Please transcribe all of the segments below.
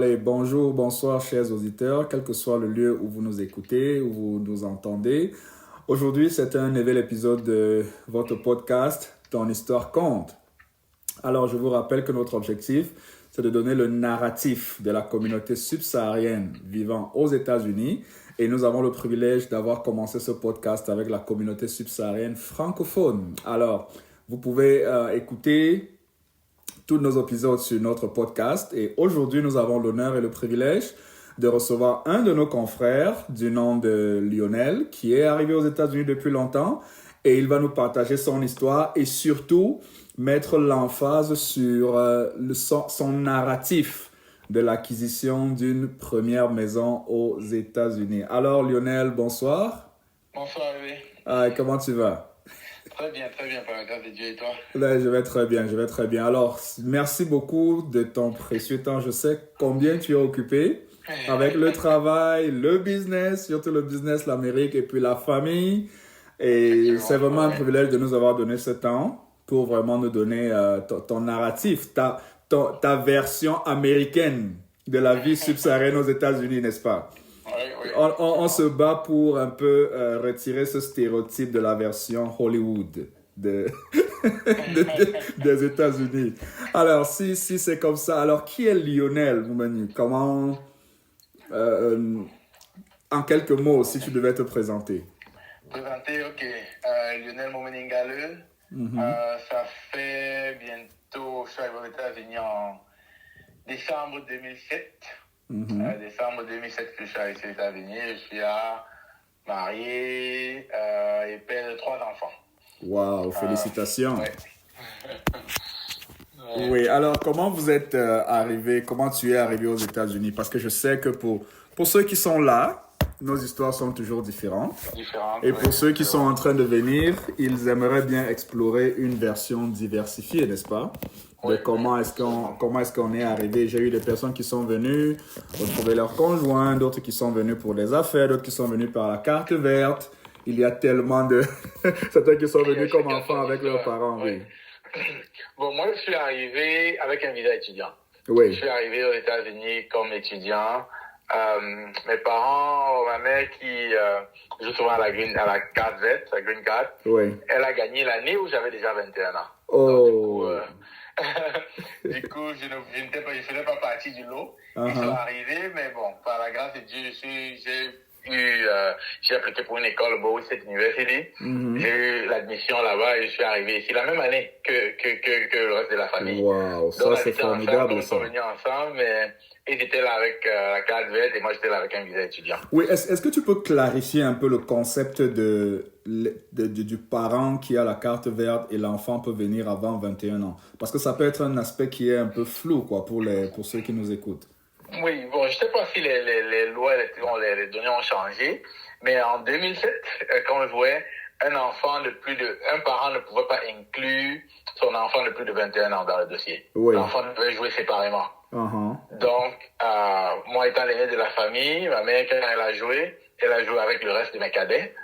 Allez, bonjour, bonsoir, chers auditeurs, quel que soit le lieu où vous nous écoutez, où vous nous entendez. Aujourd'hui, c'est un nouvel épisode de votre podcast Ton histoire compte. Alors, je vous rappelle que notre objectif, c'est de donner le narratif de la communauté subsaharienne vivant aux États-Unis. Et nous avons le privilège d'avoir commencé ce podcast avec la communauté subsaharienne francophone. Alors, vous pouvez écouter tous nos épisodes sur notre podcast. Et aujourd'hui, nous avons l'honneur et le privilège de recevoir un de nos confrères du nom de Lionel, qui est arrivé aux États-Unis depuis longtemps. Et il va nous partager son histoire et surtout mettre l'emphase sur son narratif de l'acquisition d'une première maison aux États-Unis. Alors Lionel, bonsoir. Bonsoir, oui. Comment tu vas? Très bien, par la grâce de Dieu et toi? Là, je vais très bien. Alors, merci beaucoup de ton précieux temps. Je sais combien tu es occupé avec le travail, le business, surtout le business, l'Amérique et puis la famille. Et c'est vraiment un privilège de nous avoir donné ce temps pour vraiment nous donner ton narratif, ta version américaine de la vie subsaharienne aux États-Unis, n'est-ce pas? Oui. On se bat pour un peu retirer ce stéréotype de la version Hollywood des États-Unis. Alors, si c'est comme ça, alors qui est Lionel Moumeni? Comment, en quelques mots, si tu devais te présenter? Ok. Lionel Moumeni-Ngale, ça fait bientôt, je suis arrivé aux États-Unis en décembre 2007. Décembre 2007 que je suis arrivé aux États-Unis. Je suis marié et père de 3 enfants. Waouh, félicitations. Ouais. Oui, alors comment vous êtes arrivé, comment tu es arrivé aux États-Unis? Parce que je sais que pour ceux qui sont là, nos histoires sont toujours différentes. Et pour ceux qui sont en train de venir, ils aimeraient bien explorer une version diversifiée, n'est-ce pas? De comment est-ce qu'on est arrivé. J'ai eu des personnes qui sont venues retrouver leur conjoint, d'autres qui sont venus pour les affaires, d'autres qui sont venus par la carte verte. Il y a tellement de... certains qui sont venus comme enfants avec leurs parents, oui. Bon, moi, je suis arrivé avec un visa étudiant. Oui. Je suis arrivé aux États-Unis comme étudiant. Mes parents, ma mère qui joue souvent à la carte verte, la green card, oui. Elle a gagné l'année où j'avais déjà 21 ans. Oh. Donc, du coup, je ne faisais pas partie du lot. Ils sont arrivés, mais bon, par la grâce de Dieu, j'ai appliqué pour une école, Bowie State University. J'ai eu l'admission là-bas et je suis arrivé ici la même année que le reste de la famille. Wow, ça c'est formidable. Ils sont venus ensemble, mais ils étaient là avec la carte verte et moi j'étais là avec un visa étudiant. Oui, est-ce que tu peux clarifier un peu le concept du parent qui a la carte verte et l'enfant peut venir avant 21 ans? Parce que ça peut être un aspect qui est un peu flou quoi, pour ceux qui nous écoutent. Oui, bon, je ne sais pas si les lois, les données ont changé, mais en 2007, quand je voyais un parent ne pouvait pas inclure son enfant de plus de 21 ans dans le dossier. Oui. L'enfant devait jouer séparément. Donc, moi étant l'aîné de la famille, ma mère, quand elle a joué avec le reste de mes cadets.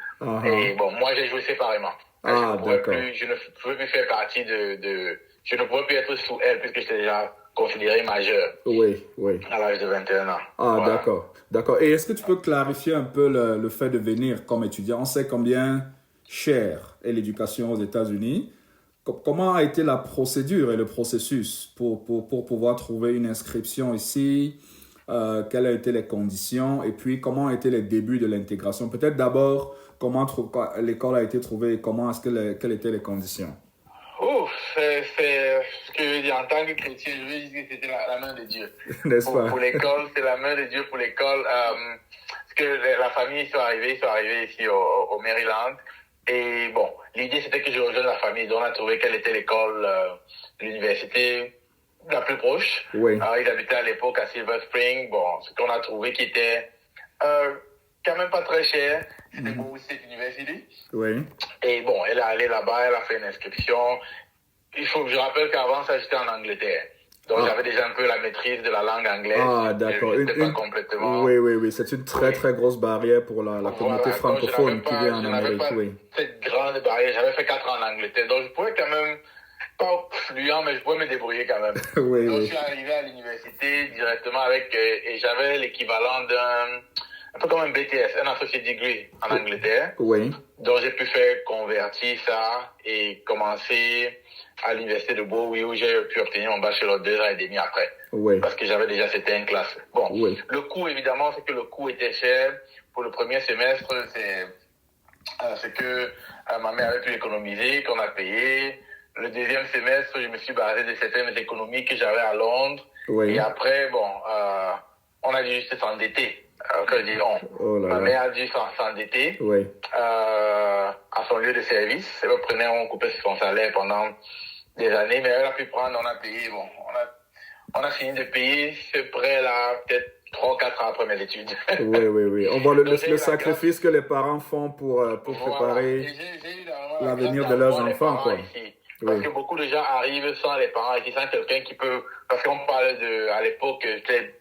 Et bon, moi j'ai joué séparément. Je ne pouvais plus faire partie je ne pouvais plus être sous elle puisque j'étais déjà considéré majeur. Oui. À l'âge de 21 ans. Voilà. D'accord. Et est-ce que tu peux clarifier un peu le fait de venir comme étudiant? On sait combien cher est l'éducation aux États-Unis. Comment a été la procédure et le processus pour pouvoir trouver une inscription ici? Quelles ont été les conditions? Et puis, comment ont été les débuts de l'intégration? Peut-être d'abord, comment l'école a été trouvée et quelles étaient les conditions? C'est ce que je veux dire en tant que chrétien, je veux dire que c'était la main de Dieu. N'est-ce pas? Pour l'école, c'est la main de Dieu pour l'école. Parce que la famille, ils sont arrivés ici au Maryland. Et bon, l'idée c'était que je rejoigne la famille. Donc on a trouvé quelle était l'école, l'université la plus proche. Oui. Ils habitaient à l'époque à Silver Spring. Bon, ce qu'on a trouvé qui était quand même pas très cher, c'était Bowie State University. Oui. Et bon, elle est allée là-bas, elle a fait une inscription. Il faut que je rappelle qu'avant ça, j'étais en Angleterre. Donc j'avais déjà un peu la maîtrise de la langue anglaise. Ah, d'accord. Pas complètement. Oui. C'est une très grosse barrière pour la communauté francophone qui vient en Amérique. Cette grande barrière. J'avais fait 4 ans en Angleterre. Donc je pouvais quand même pas fluent, mais je pouvais me débrouiller quand même. Oui, donc, oui. je suis arrivé à l'université directement avec, et j'avais l'équivalent un peu comme un BTS, un associate degree en Angleterre. Oui. Donc, j'ai pu faire convertir ça et commencer à l'université de Bowie où j'ai pu obtenir mon bachelor 2 ans et demi après. Oui. Parce que j'avais déjà certaines classes. Bon, oui. Le coût, évidemment, c'est que le coût était cher. Pour le premier semestre, c'est que ma mère avait pu économiser, qu'on a payé. Le deuxième semestre, je me suis basé de certaines économies que j'avais à Londres. Oui. Et après, on a dû juste s'endetter. Ma mère a dû s'endetter oui. À son lieu de service. Elle prenait, on coupait son salaire pendant des années, mais elle a pu prendre, on a payé. Bon, on a fini de payer ce prêt-là peut-être 3 ou 4 ans après mes études. Oui. On voit le sacrifice que les parents font pour préparer l'avenir de leurs enfants, quoi. Ici. Parce que beaucoup de gens arrivent sans les parents ici, sans quelqu'un qui peut... Parce qu'on parlait à l'époque, c'était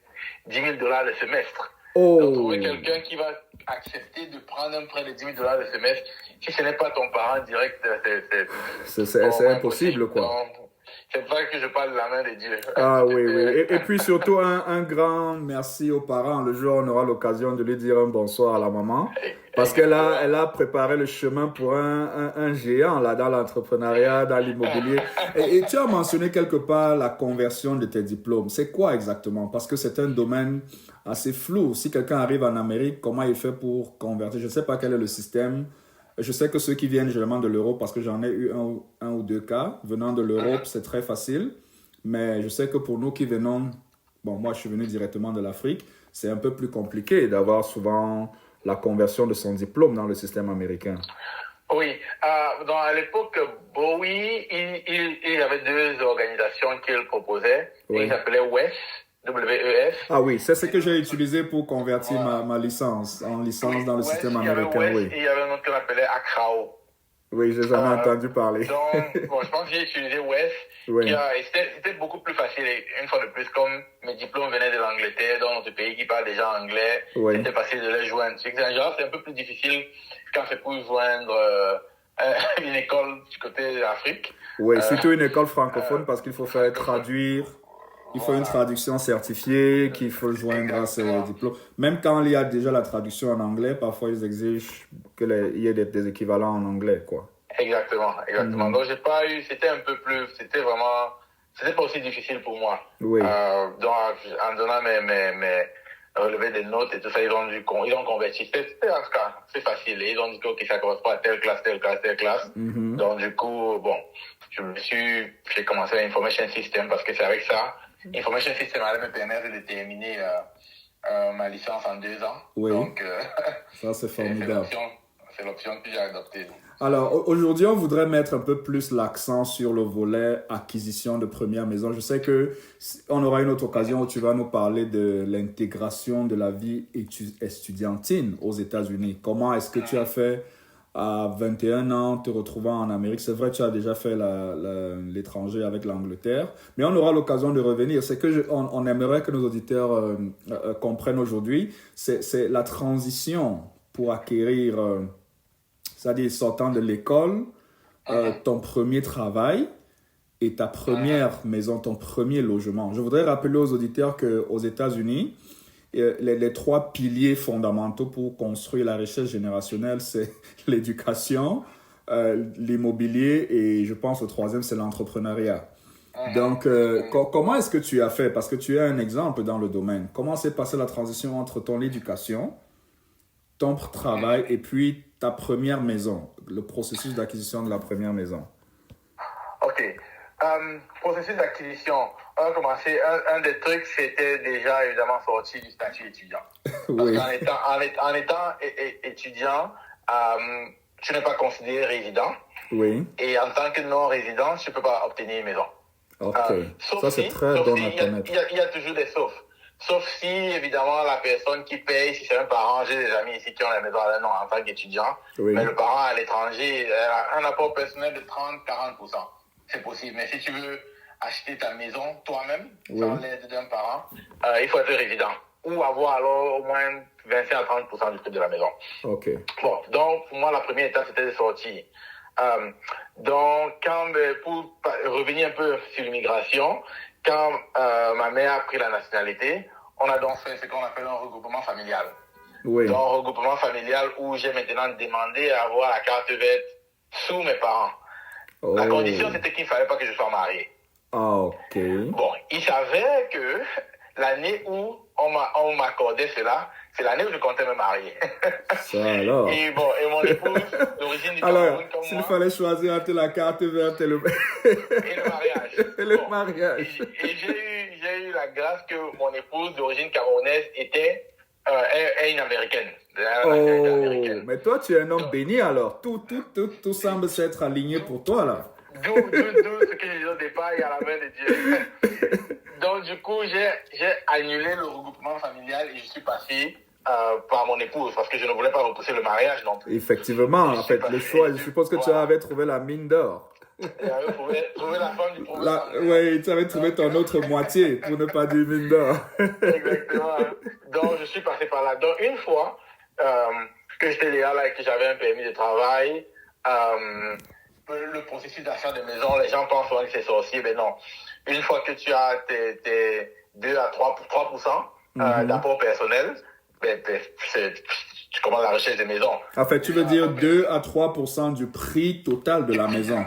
$10,000 le semestre. Donc, trouver quelqu'un qui va accepter de prendre un prêt de $10,000 le semestre, si ce n'est pas ton parent direct, c'est impossible, quoi. Donc, c'est pour ça que je parle de la main de Dieu. Ah oui. Et puis surtout, un grand merci aux parents. Le jour où on aura l'occasion de lui dire un bonsoir à la maman. Parce qu'elle a préparé le chemin pour un géant là, dans l'entrepreneuriat, dans l'immobilier. Et tu as mentionné quelque part la conversion de tes diplômes. C'est quoi exactement? Parce que c'est un domaine assez flou. Si quelqu'un arrive en Amérique, comment il fait pour convertir? Je ne sais pas quel est le système. Je sais que ceux qui viennent généralement de l'Europe, parce que j'en ai eu un ou deux cas, venant de l'Europe, c'est très facile. Mais je sais que pour nous qui venons, moi je suis venu directement de l'Afrique, c'est un peu plus compliqué d'avoir souvent la conversion de son diplôme dans le système américain. Oui, à l'époque, Bowie, il y avait 2 organisations qu'il proposait. Oui. Il s'appelait WES. WES. Ah oui, c'est ce que j'ai utilisé pour convertir ma licence en licence dans le système américain. Oui. Et il y avait un autre qu'on appelait ACRAO. Oui, j'ai jamais entendu parler. Donc, je pense que j'ai utilisé WES. Oui. C'était beaucoup plus facile. Et une fois de plus, comme mes diplômes venaient de l'Angleterre, dans notre pays qui parle déjà anglais, c'était facile de les joindre. C'est un peu plus difficile quand c'est pour joindre une école du côté de l'Afrique. Oui, surtout une école francophone parce qu'il faut faire traduire. Il faut une traduction certifiée qu'il faut joindre à ces diplômes. Même quand il y a déjà la traduction en anglais, parfois ils exigent qu'il y ait des équivalents en anglais, quoi. Exactement. Donc j'ai pas eu, c'était pas aussi difficile pour moi. Oui. Donc en donnant mes relevés des notes et tout ça, ils ont converti. C'était en tout cas, c'est facile. Ils ont dit que ça correspond à telle classe. Mm-hmm. Donc du coup, j'ai commencé à Information System parce que c'est avec ça. Information System allait me permettre de terminer ma licence en 2 ans. Oui. Donc, ça, c'est formidable. C'est l'option que j'ai adoptée. Alors, aujourd'hui, on voudrait mettre un peu plus l'accent sur le volet acquisition de première maison. Je sais qu'on aura une autre occasion où tu vas nous parler de l'intégration de la vie estudiantine aux États-Unis. Comment est-ce que tu as fait à 21 ans, te retrouvant en Amérique? C'est vrai que tu as déjà fait l'étranger avec l'Angleterre, mais on aura l'occasion de revenir. C'est que on aimerait que nos auditeurs comprennent aujourd'hui, c'est la transition pour acquérir, c'est-à-dire sortant de l'école, ton premier travail et ta première maison, ton premier logement. Je voudrais rappeler aux auditeurs qu'aux États-Unis, les 3 piliers fondamentaux pour construire la richesse générationnelle, c'est l'éducation, l'immobilier et je pense le 3e, c'est l'entrepreneuriat. Donc, comment est-ce que tu as fait? Parce que tu es un exemple dans le domaine. Comment s'est passée la transition entre ton éducation, ton travail et puis ta première maison, le processus d'acquisition de la première maison? OK. Processus d'acquisition. On a commencé, un des trucs, c'était déjà évidemment sorti du statut étudiant. Oui. Parce qu'en étant étudiant, tu n'es pas considéré résident. Oui. Et en tant que non-résident, tu ne peux pas obtenir une maison. OK. Ça, c'est très bon à connaître. Il y a toujours des saufs. Sauf si, évidemment, la personne qui paye, si c'est un parent, j'ai des amis ici qui ont la maison à leur nom en tant qu'étudiant, mais le parent à l'étranger a un apport personnel de 30-40%. C'est possible. Mais si tu veux acheter ta maison toi-même, sans l'aide d'un parent, il faut être résident. Ou avoir alors au moins 25 à 30% du prix de la maison. OK. Bon, donc pour moi, la première étape, c'était de sortir. Donc, pour revenir un peu sur l'immigration, quand ma mère a pris la nationalité, on a donc fait ce qu'on appelle un regroupement familial. Oui. Donc, un regroupement familial où j'ai maintenant demandé à avoir la carte verte sous mes parents. Oh. La condition, c'était qu'il ne fallait pas que je sois marié. Ah, ok. Bon, il s'avère que l'année où on m'accordait cela, c'est l'année où je comptais me marier. Ça alors. Et bon, et mon épouse, d'origine du Cameroun comme moi. S'il fallait choisir entre la carte verte et le mariage. Et le mariage. Et j'ai eu la grâce que mon épouse d'origine camerounaise était une américaine. Américaine. Mais toi, tu es un homme béni alors. Tout semble s'être aligné pour toi là. D'où ce que j'ai dit au départ, il y a la main de Dieu. Donc, du coup, j'ai annulé le regroupement familial et je suis passé par mon épouse parce que je ne voulais pas repousser le mariage non plus. Effectivement, en fait, le choix, je suppose que tu avais trouvé la mine d'or. J'avais trouvé la femme du problème. Oui, tu avais trouvé ton autre moitié, pour ne pas dire mine d'or. Exactement. Donc, je suis passé par là. Donc, une fois que j'étais légal et que j'avais un permis de travail, le processus d'achat de maison, les gens pensent souvent que c'est sorcier, mais non. Une fois que tu as tes 2 à 3% d'apport personnel, tu commences la recherche de maison. En fait, tu veux dire 2 à 3% du prix total de la maison.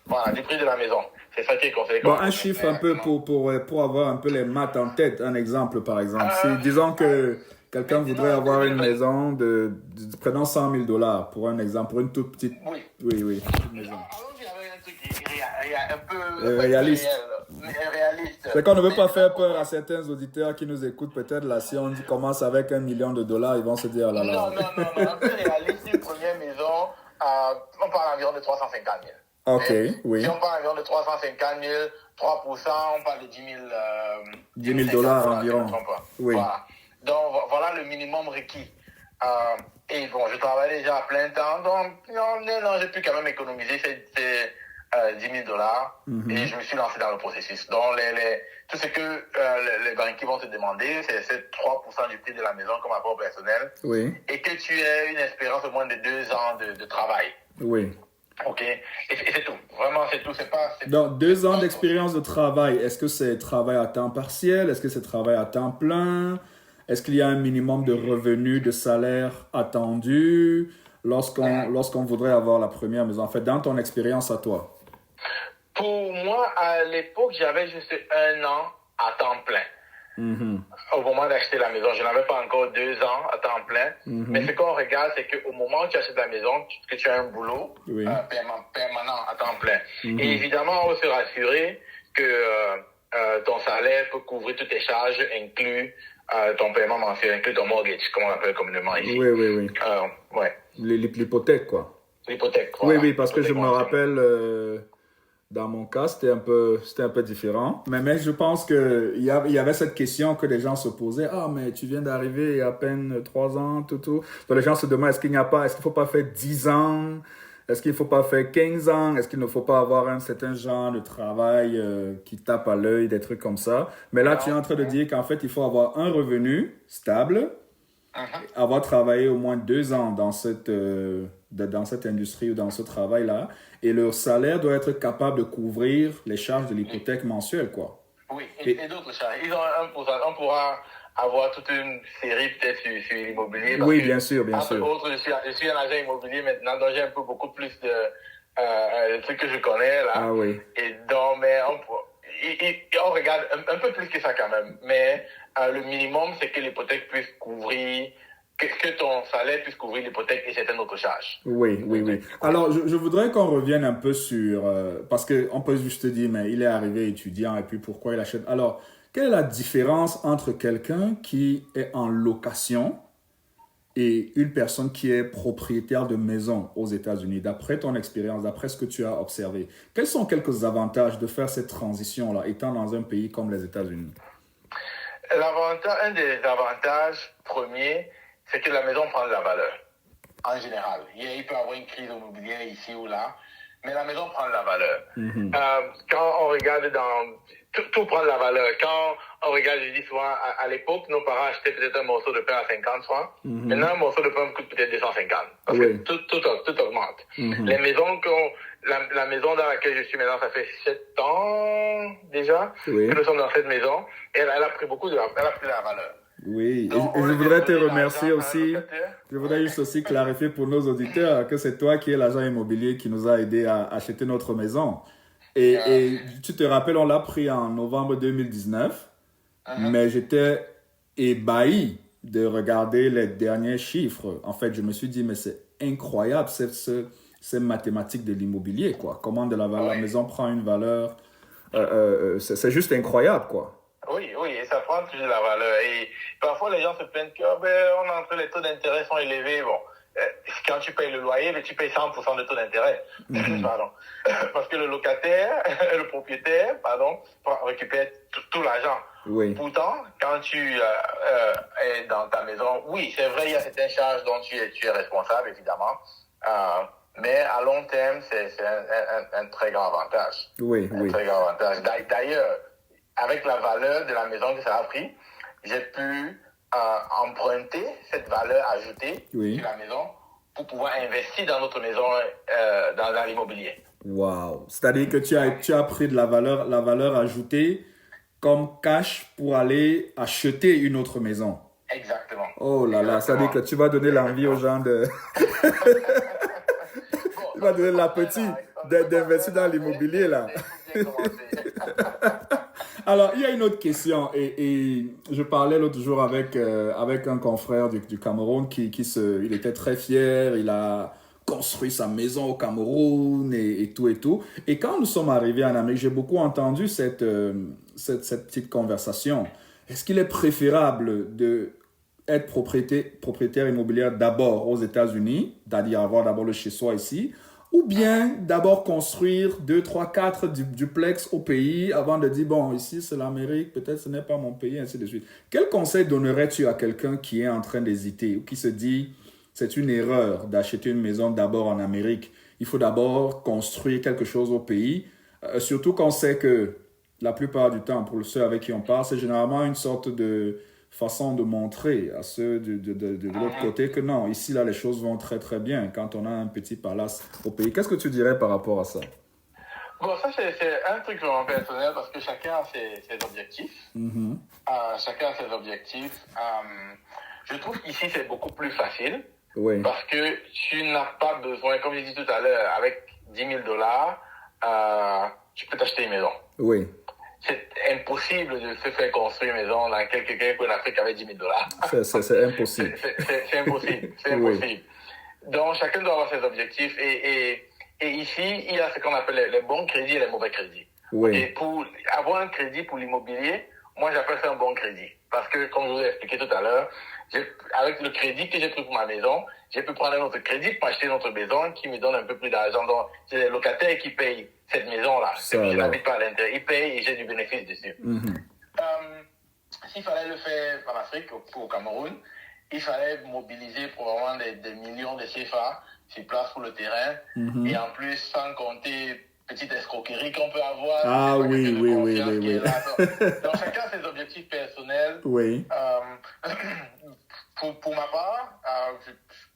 Voilà, du prix de la maison. C'est ça qui est conseillé. Bon, un chiffre un peu pour avoir un peu les maths en tête. Un exemple, par exemple. Disons que quelqu'un voudrait avoir une maison prenons $100,000 pour un exemple, pour une toute petite. Oui. Oui, une maison. Un peu réaliste. Réaliste. C'est qu'on ne veut pas faire peur à certains auditeurs qui nous écoutent. Peut-être là, si on commence avec $1 million, ils vont se dire là. Non. Un peu réaliste, une première maison, on parle environ de 350 000. Ok, oui. Si on parle environ de 350 000, 3%, on parle de 10 000 $ environ. Oui. Voilà. Donc, voilà le minimum requis. Et bon, je travaille déjà à plein temps, donc non, j'ai pu quand même économiser ces 10 000 $ et je me suis lancé dans le processus. Donc, tout ce que les banquiers vont te demander, c'est 3% du prix de la maison comme apport personnel. Oui. Et que tu aies une espérance au moins de 2 ans de travail. Oui. Ok, et c'est tout. Vraiment, c'est tout. Donc, 2 ans d'expérience de travail. Est-ce que c'est travail à temps partiel? Est-ce que c'est travail à temps plein? Est-ce qu'il y a un minimum de revenus, de salaire attendu lorsqu'on voudrait avoir la première maison? En fait, dans ton expérience à toi. Pour moi, à l'époque, j'avais juste 1 an à temps plein. Au moment d'acheter la maison, je n'avais pas encore 2 ans à temps plein. Mais ce qu'on regarde, c'est qu'au moment où tu achètes la maison, que tu as un boulot permanent à temps plein. Et évidemment, on veut se rassurer que ton salaire peut couvrir toutes tes charges, inclus ton paiement mensuel, inclus ton mortgage, comme on l'appelle communément ici. Oui. Ouais. L'hypothèque, quoi. L'hypothèque, voilà. Oui, parce que je me rappelle... Dans mon cas, c'était un peu différent. Mais je pense qu'il y avait cette question que les gens se posaient. Ah, mais tu viens d'arriver il y a à peine 3 ans, tout. Donc les gens se demandent, est-ce qu'il ne faut pas faire 10 ans? Est-ce qu'il ne faut pas faire 15 ans? Est-ce qu'il ne faut pas avoir un certain genre de travail qui tape à l'œil, des trucs comme ça? Mais là, tu es en train de dire qu'en fait, il faut avoir un revenu stable, avoir travaillé au moins 2 ans dans cette industrie ou dans ce travail-là. Et leur salaire doit être capable de couvrir les charges de l'hypothèque mensuelle, quoi. Oui, et d'autres charges. On pourra avoir toute une série peut-être sur l'immobilier. Oui, bien sûr. Entre autres, je suis un agent immobilier maintenant, donc j'ai un peu beaucoup plus de trucs que je connais là. Ah oui. Et donc, mais on regarde un peu plus que ça quand même. Mais le minimum, c'est que l'hypothèque puisse couvrir... Que ton salaire puisse couvrir l'hypothèque et certaines autres charges. Oui. Alors, je voudrais qu'on revienne un peu sur... parce qu'on peut juste dire, mais il est arrivé étudiant et puis pourquoi il achète... Alors, quelle est la différence entre quelqu'un qui est en location et une personne qui est propriétaire de maison aux États-Unis? D'après ton expérience, d'après ce que tu as observé, quels sont quelques avantages de faire cette transition-là, étant dans un pays comme les États-Unis? Un des avantages premiers, c'est que la maison prend de la valeur, en général. Il peut y avoir une crise immobilière ici ou là, mais la maison prend de la valeur. Quand on regarde tout prend de la valeur. Quand on regarde, je dis souvent, à l'époque, nos parents achetaient peut-être un morceau de pain à 50 francs. Maintenant, un morceau de pain coûte peut-être 250. Parce que tout augmente. Les maisons la maison dans laquelle je suis maintenant, ça fait 7 ans déjà que nous sommes dans cette maison. Et elle a pris de la valeur. Oui, donc, et je voudrais te remercier aussi. Je voudrais juste aussi clarifier pour nos auditeurs que c'est toi qui es l'agent immobilier qui nous a aidé à acheter notre maison. Et tu te rappelles, on l'a pris en novembre 2019, mais j'étais ébahi de regarder les derniers chiffres. En fait, je me suis dit, mais c'est incroyable, ces mathématiques de l'immobilier, quoi. Comment la maison prend une valeur, c'est juste incroyable, quoi. Oui, et ça prend toujours de la valeur. Et parfois, les gens se plaignent qu'on est entre les taux d'intérêt sont élevés. Bon, quand tu payes le loyer, tu payes 100% de taux d'intérêt. Pardon. Parce que le locataire, le propriétaire, récupère tout l'argent. Oui. Pourtant, quand tu es dans ta maison, oui, c'est vrai, il y a certaines charges dont tu es responsable, évidemment. Mais à long terme, c'est un très grand avantage. Oui. Très grand avantage. D'ailleurs, avec la valeur de la maison que ça a pris, j'ai pu emprunter cette valeur ajoutée sur la maison pour pouvoir investir dans notre maison, dans l'immobilier. Wow. C'est-à-dire que tu as pris de la valeur ajoutée comme cash pour aller acheter une autre maison. Exactement. Oh là là, ça veut dire que tu vas donner l'envie aux gens de... Tu vas donner l'appétit d'investir dans l'immobilier, là. Alors, il y a une autre question et je parlais l'autre jour avec un confrère du Cameroun il était très fier, il a construit sa maison au Cameroun et tout. Et quand nous sommes arrivés en Amérique, j'ai beaucoup entendu cette petite conversation. Est-ce qu'il est préférable d'être propriétaire immobilier d'abord aux États-Unis, c'est-à-dire avoir d'abord le chez-soi ici, ou bien d'abord construire 2, 3, 4 duplex au pays avant de dire, bon, ici c'est l'Amérique, peut-être ce n'est pas mon pays, ainsi de suite. Quel conseil donnerais-tu à quelqu'un qui est en train d'hésiter ou qui se dit, c'est une erreur d'acheter une maison d'abord en Amérique, il faut d'abord construire quelque chose au pays, surtout qu'on sait que la plupart du temps, pour ceux avec qui on parle, c'est généralement une sorte de façon de montrer à ceux de l'autre côté que non, ici, là, les choses vont très, très bien quand on a un petit palace au pays. Qu'est-ce que tu dirais par rapport à ça? Bon, ça, c'est un truc vraiment personnel parce que chacun a ses objectifs. Chacun a ses objectifs. Je trouve qu'ici, c'est beaucoup plus facile parce que tu n'as pas besoin, comme j'ai dit tout à l'heure, avec 10 000 $, tu peux t'acheter une maison. Oui. C'est impossible de se faire construire une maison dans quelqu'un en Afrique avec 10 000 $. C'est impossible. C'est impossible. C'est impossible. Donc, chacun doit avoir ses objectifs. Et ici, il y a ce qu'on appelle les bons crédits et les mauvais crédits. Oui. Et pour avoir un crédit pour l'immobilier, moi, j'appelle ça un bon crédit. Parce que, comme je vous ai expliqué tout à l'heure, avec le crédit que j'ai pris pour ma maison, j'ai pu prendre un autre crédit pour acheter une autre maison qui me donne un peu plus d'argent. Donc, c'est les locataires qui payent cette maison-là. Je n'habite pas à l'intérieur. Ils payent et j'ai du bénéfice dessus. S'il fallait le faire en Afrique, au Cameroun, il fallait mobiliser probablement des millions de CFA sur place pour le terrain. Et en plus, sans compter petite escroquerie qu'on peut avoir. Ah oui. Donc, chacun a ses objectifs personnels. Oui. Pour ma part,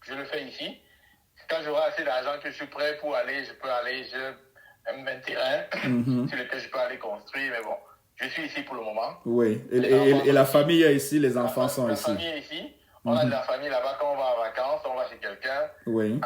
je le fais ici. Quand j'aurai assez d'argent que je suis prêt pour aller, je peux aller, un terrain sur lequel je peux aller construire. Mais bon, je suis ici pour le moment. Oui. Et la famille est ici, les enfants sont ici. La famille est ici. On a de la famille là-bas. Quand on va en vacances, on va chez quelqu'un. Oui.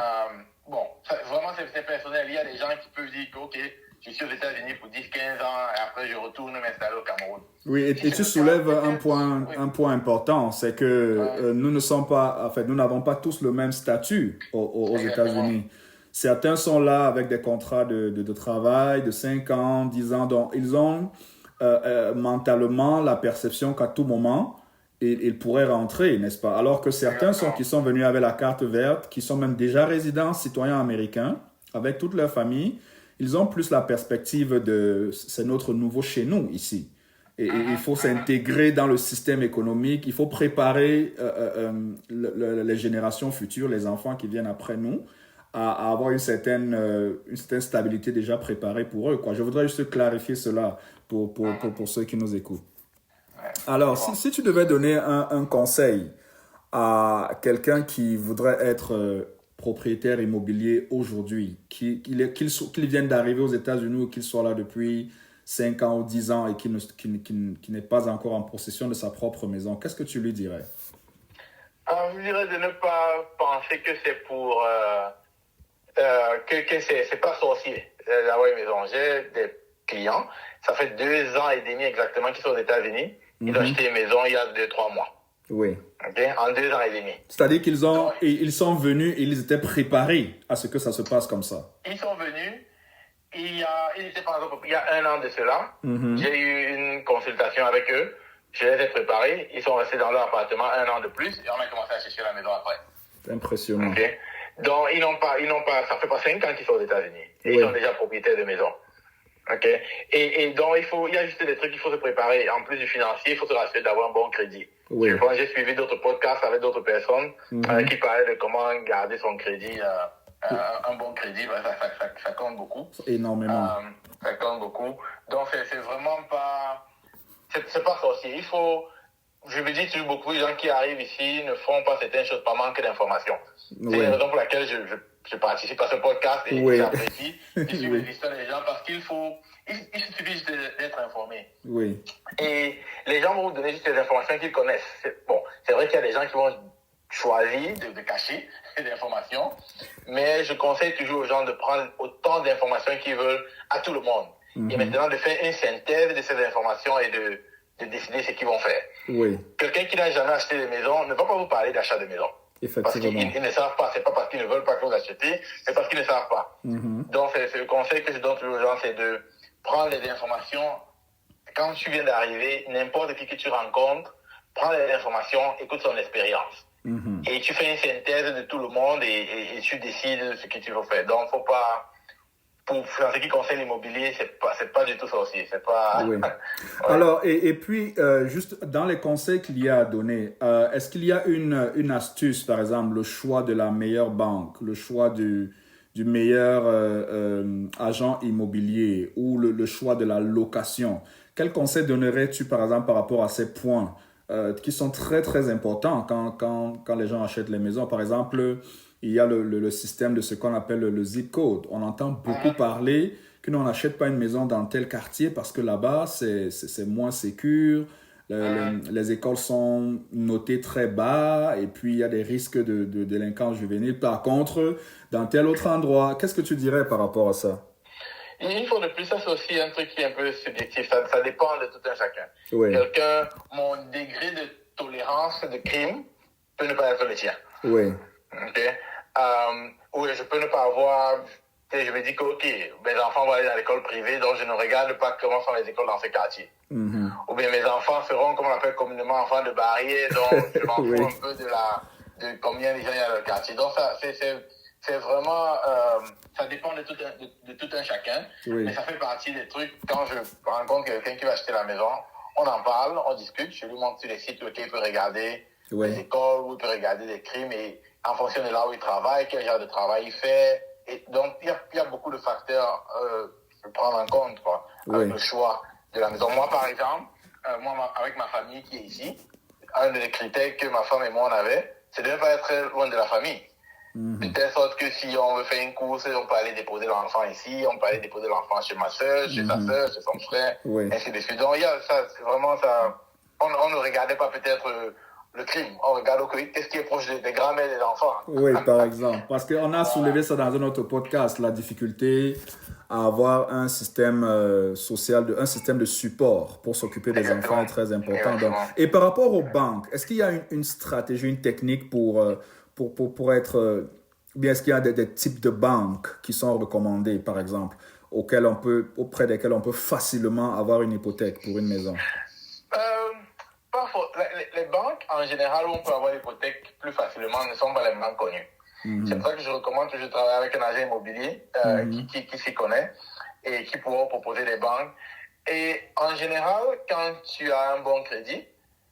Bon, vraiment, c'est personnel. Il y a des gens qui peuvent dire que, OK, je suis aux États-Unis pour 10-15 ans et après je retourne m'installer au Cameroun. Oui, et tu soulèves un point important, c'est que nous ne sommes pas, en fait, nous n'avons pas tous le même statut aux États-Unis. Certains sont là avec des contrats de travail de 5 ans, 10 ans, donc ils ont mentalement la perception qu'à tout moment, ils pourraient rentrer, n'est-ce pas? Alors que certains qui sont venus avec la carte verte, qui sont même déjà résidents, citoyens américains, avec toute leur famille, ils ont plus la perspective c'est notre nouveau chez nous ici. Et il faut s'intégrer dans le système économique, il faut préparer les générations futures, les enfants qui viennent après nous, à avoir une certaine stabilité déjà préparée pour eux, quoi. Je voudrais juste clarifier cela pour ceux qui nous écoutent. Alors, si tu devais donner un conseil à quelqu'un qui voudrait être propriétaire immobilier aujourd'hui, qu'il vienne d'arriver aux États-Unis ou qu'il soit là depuis 5 ans ou 10 ans et qui n'est pas encore en possession de sa propre maison, qu'est-ce que tu lui dirais? Je dirais de ne pas penser que c'est pour... que c'est pas sorcier d'avoir une maison. J'ai des clients, ça fait 2 ans et demi exactement qu'ils sont aux États-Unis. Ils ont acheté une maison il y a 2-3 mois. Oui. Okay? En 2 ans et demi. C'est-à-dire ils sont venus et ils étaient préparés à ce que ça se passe comme ça. Ils sont venus, il y a 1 an de cela, j'ai eu une consultation avec eux, je les ai préparés, ils sont restés dans leur appartement 1 an de plus et on a commencé à chercher la maison après. C'est impressionnant. Okay? Donc, ils n'ont pas, ça fait pas 5 ans qu'ils sont aux États-Unis. Oui. Ils sont déjà propriétaires de maison. OK? Et donc, il y a juste des trucs qu'il faut se préparer. En plus du financier, il faut se rassurer d'avoir un bon crédit. Oui. Je pense que j'ai suivi d'autres podcasts avec d'autres personnes qui parlaient de comment garder son crédit, un bon crédit. Ça compte beaucoup. Énormément. Ça compte beaucoup. Donc, c'est vraiment pas... C'est pas sorcier. Il faut... Je me dis que beaucoup de gens qui arrivent ici ne font pas certaines choses par manque d'informations. C'est la raison pour laquelle je participe à ce podcast et j'apprécie de suivre les histoires des gens parce il suffit juste d'être informé. Oui. Et les gens vont vous donner juste les informations qu'ils connaissent. C'est vrai qu'il y a des gens qui vont choisir de cacher des informations, mais je conseille toujours aux gens de prendre autant d'informations qu'ils veulent à tout le monde. Et maintenant de faire une synthèse de ces informations et de décider ce qu'ils vont faire. Oui. Quelqu'un qui n'a jamais acheté de maison ne va pas vous parler d'achat de maison. Effectivement. Parce qu'ils ne savent pas. C'est pas parce qu'ils ne veulent pas que vous achetez, c'est parce qu'ils ne savent pas. Donc, c'est le conseil que je donne toujours aux gens, c'est de prendre les informations. Quand tu viens d'arriver, n'importe qui que tu rencontres, prends les informations, écoute son expérience. Et tu fais une synthèse de tout le monde et tu décides ce que tu veux faire. Donc, faut pas... Pour ce qui concerne l'immobilier, c'est pas du tout ça aussi. C'est pas... Oui. Alors, et puis, juste dans les conseils qu'il y a à donner, est-ce qu'il y a une astuce, par exemple, le choix de la meilleure banque, le choix du meilleur agent immobilier ou le choix de la location? Quel conseil donnerais-tu, par exemple, par rapport à ces points qui sont très, très importants quand les gens achètent les maisons? Par exemple... Il y a le système de ce qu'on appelle le zip code. On entend beaucoup parler que l'on n'achète pas une maison dans tel quartier parce que là-bas, c'est moins sécure. Les écoles sont notées très bas et puis il y a des risques de délinquance juvénile. Par contre, dans tel autre endroit, qu'est-ce que tu dirais par rapport à ça? Il faut de plus, ça c'est aussi un truc qui est un peu subjectif. Ça dépend de tout un chacun. Oui. Mon degré de tolérance de crime peut ne pas être le tien. Oui. OK? Oui, je peux ne pas avoir... Je me dis que, OK, mes enfants vont aller dans l'école privée, donc je ne regarde pas comment sont les écoles dans ce quartier. Ou bien mes enfants seront, comme on appelle communément, enfants de barrière, donc je m'en fous un peu de combien de gens il y a dans le quartier. Donc, ça, c'est vraiment... ça dépend de tout un chacun, mais ça fait partie des trucs. Quand je rencontre quelqu'un qui va acheter la maison, on en parle, on discute, je lui montre sur les sites auxquels il peut regarder les écoles, où il peut regarder des crimes, et en fonction de là où il travaille, quel genre de travail il fait. Et donc, il y a beaucoup de facteurs à prendre en compte, quoi, avec le choix de la maison. Moi, par exemple, avec ma famille qui est ici, un des critères que ma femme et moi on avait, c'est de ne pas être très loin de la famille. De telle sorte que si on veut faire une course, on peut aller déposer l'enfant ici, on peut aller déposer l'enfant chez ma soeur, chez sa soeur, chez son frère, ainsi de suite. Donc, il y a ça, c'est vraiment ça. On ne regardait pas peut-être... le crime, on regarde qu'est-ce qui est proche des grands-mères des enfants. Oui, par exemple. Parce qu'on a soulevé ça dans un autre podcast, la difficulté à avoir un système social, un système de support pour s'occuper des enfants est très important. Donc, et par rapport aux banques, est-ce qu'il y a une stratégie, une technique pour être... bien, est-ce qu'il y a des types de banques qui sont recommandées, par exemple, auprès desquelles on peut facilement avoir une hypothèque pour une maison? Les banques, en général, où on peut avoir l'hypothèque plus facilement, ne sont pas les banques connues. C'est pour ça que je recommande toujours de travailler avec un agent immobilier qui s'y connaît et qui pourra proposer des banques. Et en général, quand tu as un bon crédit,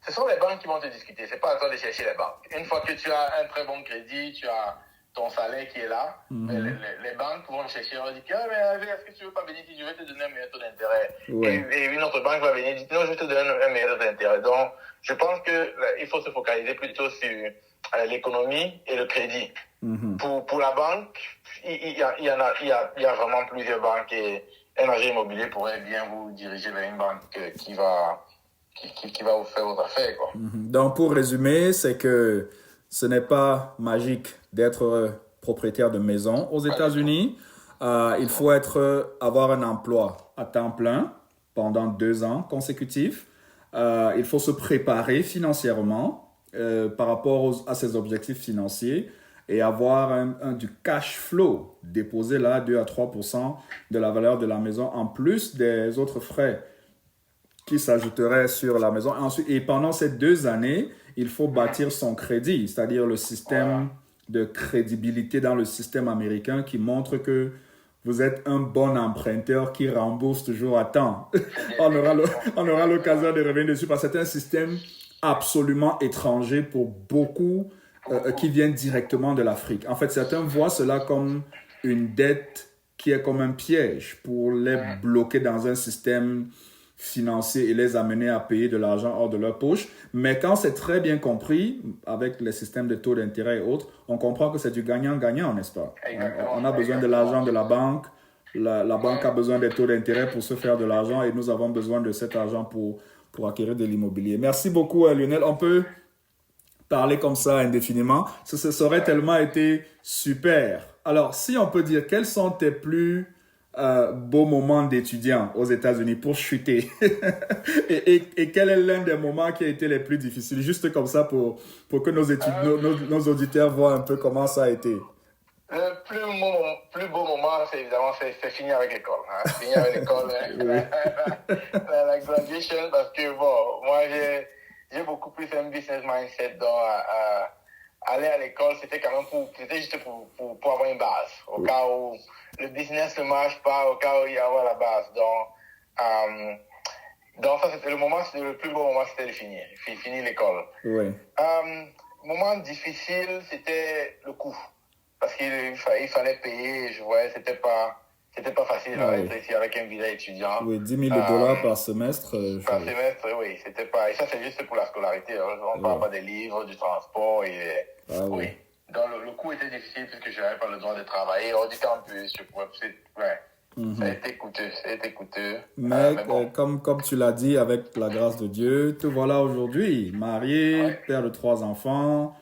ce sont les banques qui vont te discuter. C'est pas à toi de chercher les banques. Une fois que tu as un très bon crédit, tu as ton salaire qui est là, les banques vont chercher, on dit, ah, mais est-ce que tu veux pas venir ici, je vais te donner un meilleur taux d'intérêt. Et une autre banque va venir dire, non, je vais te donner un meilleur taux d'intérêt. Donc, je pense qu'il faut se focaliser plutôt sur l'économie et le crédit. Pour la banque, il y a vraiment plusieurs banques et un agent immobilier pourrait bien vous diriger vers une banque qui va vous faire vos affaires, quoi. Donc, pour résumer, c'est que ce n'est pas magique d'être propriétaire de maison aux États-Unis. Il faut avoir un emploi à temps plein pendant 2 ans consécutifs. Il faut se préparer financièrement par rapport à ses objectifs financiers et avoir du cash flow déposé là, 2 à 3% de la valeur de la maison, en plus des autres frais qui s'ajouteraient sur la maison. Et pendant ces 2 années, il faut bâtir son crédit, c'est-à-dire le système de crédibilité dans le système américain qui montre que vous êtes un bon emprunteur qui rembourse toujours à temps. On aura l'occasion de revenir dessus parce que c'est un système absolument étranger pour beaucoup qui viennent directement de l'Afrique. En fait, certains voient cela comme une dette qui est comme un piège pour les bloquer dans un système financier et les amener à payer de l'argent hors de leur poche. Mais quand c'est très bien compris, avec les systèmes de taux d'intérêt et autres, on comprend que c'est du gagnant-gagnant, n'est-ce pas? On a besoin de l'argent de la banque. La banque a besoin des taux d'intérêt pour se faire de l'argent et nous avons besoin de cet argent pour acquérir de l'immobilier. Merci beaucoup, Lionel. On peut parler comme ça indéfiniment. Ça aurait tellement été super. Alors, si on peut dire, quels sont tes plus beaux moments d'étudiant aux États-Unis pour chuter et quel est l'un des moments qui a été les plus difficiles, juste comme ça pour que nos auditeurs voient un peu comment ça a été. Le plus beau moment, c'est évidemment c'est finir avec l'école. Finir avec l'école, la graduation, parce que bon, moi j'ai beaucoup plus un business mindset, donc aller à l'école, c'était quand même c'était juste pour avoir une base, au cas où le business ne marche pas, au cas où il y a la base. Donc ça, c'était le plus beau moment, c'était de finir l'école. Oui. Moment difficile, c'était le coût. Parce qu'il fallait payer, je voyais, c'était pas facile d'être ici avec un visa étudiant. Oui, 10 000 $ par semestre. Par semestre, oui, c'était pas. Et ça, c'est juste pour la scolarité. On ne parle pas des livres, du transport. Oui. Donc, le coût était difficile puisque je n'avais pas le droit de travailler. Hors du campus, je pouvais. Ça a été coûteux. Mais bon. Comme tu l'as dit, avec la grâce de Dieu, te voilà aujourd'hui, marié, père de 3 enfants.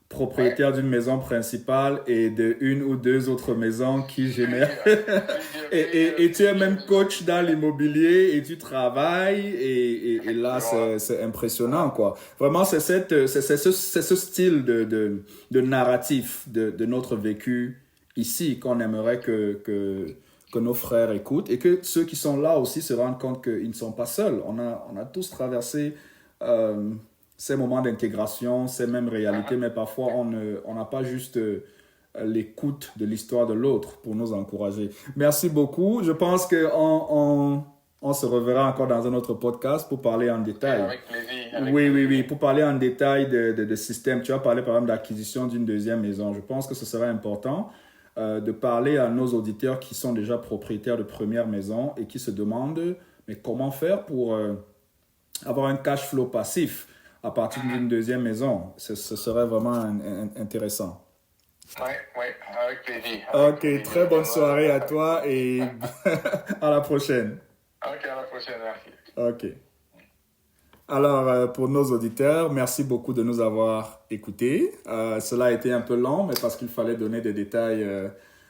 Propriétaire d'une maison principale et de 1 ou 2 autres maisons qui génèrent. et tu es même coach dans l'immobilier et tu travailles et là, c'est impressionnant, quoi. Vraiment, c'est ce style de narratif de notre vécu ici qu'on aimerait que nos frères écoutent et que ceux qui sont là aussi se rendent compte qu'ils ne sont pas seuls. On a tous traversé ces moments d'intégration, ces mêmes réalités, mais parfois on n'a pas juste l'écoute de l'histoire de l'autre pour nous encourager. Merci beaucoup. Je pense qu'on se reverra encore dans un autre podcast pour parler en détail. Avec plaisir. Oui, pour parler en détail de système. Tu as parlé par exemple d'acquisition d'une deuxième maison. Je pense que ce serait important de parler à nos auditeurs qui sont déjà propriétaires de première maison et qui se demandent mais comment faire pour avoir un cash flow passif à partir d'une deuxième maison. Ce serait vraiment intéressant. Oui, avec plaisir. Ok, très bonne soirée à toi et à la prochaine. Ok, à la prochaine, merci. Ok. Alors, pour nos auditeurs, merci beaucoup de nous avoir écoutés. Cela a été un peu long, mais parce qu'il fallait donner des détails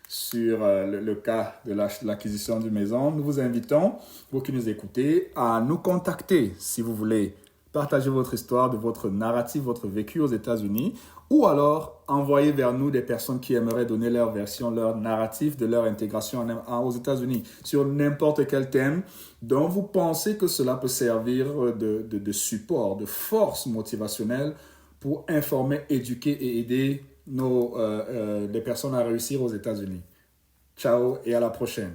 sur le cas de l'acquisition d'une maison. Nous vous invitons, vous qui nous écoutez, à nous contacter si vous voulez partager votre histoire, de votre narratif, votre vécu aux États-Unis, ou alors envoyer vers nous des personnes qui aimeraient donner leur version, leur narratif de leur intégration aux États-Unis sur n'importe quel thème dont vous pensez que cela peut servir de support, de force motivationnelle pour informer, éduquer et aider des personnes à réussir aux États-Unis. Ciao et à la prochaine.